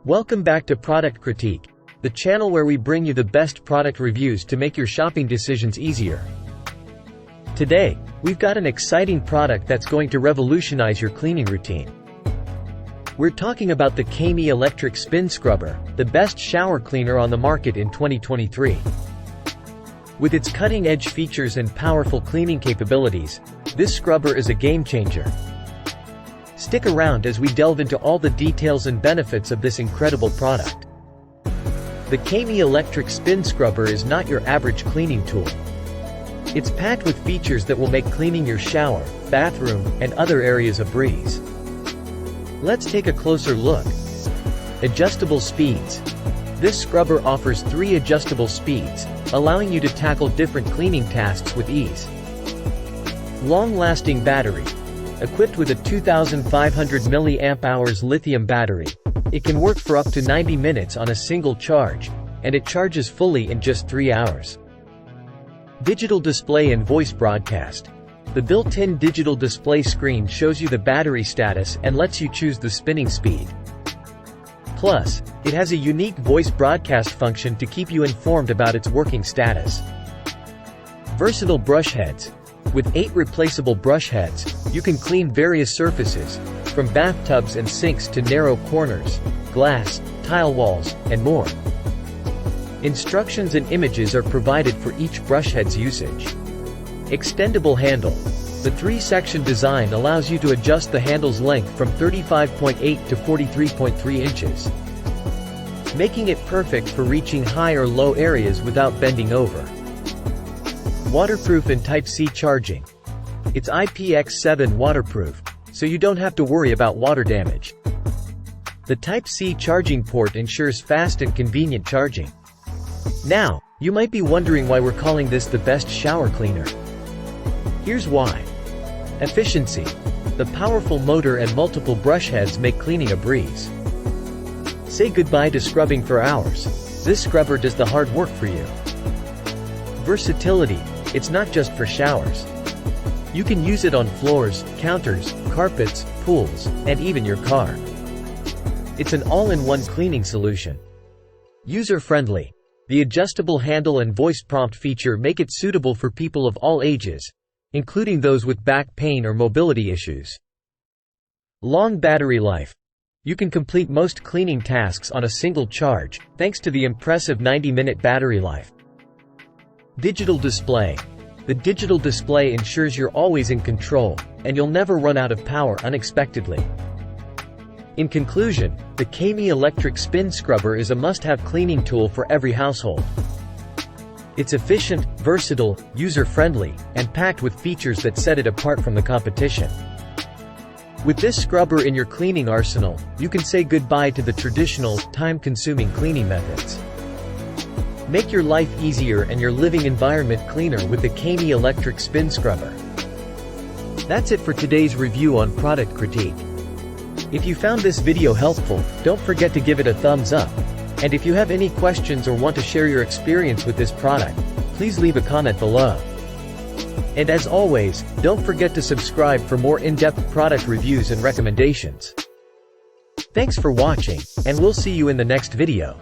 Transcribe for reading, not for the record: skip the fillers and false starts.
Welcome back to Product Critique, the channel where we bring you the best product reviews to make your shopping decisions easier. Today, we've got an exciting product that's going to revolutionize your cleaning routine. We're talking about the grimy electric spin scrubber, the best shower cleaner on the market in 2023. With its cutting-edge features and powerful cleaning capabilities, this scrubber is a game-changer. Stick around as we delve into all the details and benefits of this incredible product. The grimy electric spin scrubber is not your average cleaning tool. It's packed with features that will make cleaning your shower, bathroom, and other areas a breeze. Let's take a closer look. Adjustable speeds. This scrubber offers 3 adjustable speeds, allowing you to tackle different cleaning tasks with ease. Long-lasting battery. Equipped with a 2,500 mAh lithium battery, it can work for up to 90 minutes on a single charge, and it charges fully in just 3 hours. Digital display and voice broadcast. The built-in digital display screen shows you the battery status and lets you choose the spinning speed. Plus, it has a unique voice broadcast function to keep you informed about its working status. Versatile brush heads. With 8 replaceable brush heads, you can clean various surfaces, from bathtubs and sinks to narrow corners, glass, tile walls, and more. Instructions and images are provided for each brush head's usage. Extendable handle. The 3-section design allows you to adjust the handle's length from 35.8 to 43.3 inches, making it perfect for reaching high or low areas without bending over. Waterproof and Type-C charging. It's IPX7 waterproof, so you don't have to worry about water damage. The Type-C charging port ensures fast and convenient charging. Now, you might be wondering why we're calling this the best shower cleaner. Here's why. Efficiency. The powerful motor and multiple brush heads make cleaning a breeze. Say goodbye to scrubbing for hours. This scrubber does the hard work for you. Versatility. It's not just for showers. You can use it on floors, counters, carpets, pools, and even your car. It's an all-in-one cleaning solution. User-friendly. The adjustable handle and voice prompt feature make it suitable for people of all ages, including those with back pain or mobility issues. Long battery life. You can complete most cleaning tasks on a single charge, thanks to the impressive 90-minute battery life. Digital display. The digital display ensures you're always in control, and you'll never run out of power unexpectedly. In conclusion, the grimy electric spin scrubber is a must-have cleaning tool for every household. It's efficient, versatile, user-friendly, and packed with features that set it apart from the competition. With this scrubber in your cleaning arsenal, you can say goodbye to the traditional, time-consuming cleaning methods. Make your life easier and your living environment cleaner with the grimy electric spin scrubber. That's it for today's review on Product Critique. If you found this video helpful, don't forget to give it a thumbs up. And if you have any questions or want to share your experience with this product, please leave a comment below. And as always, don't forget to subscribe for more in-depth product reviews and recommendations. Thanks for watching, and we'll see you in the next video.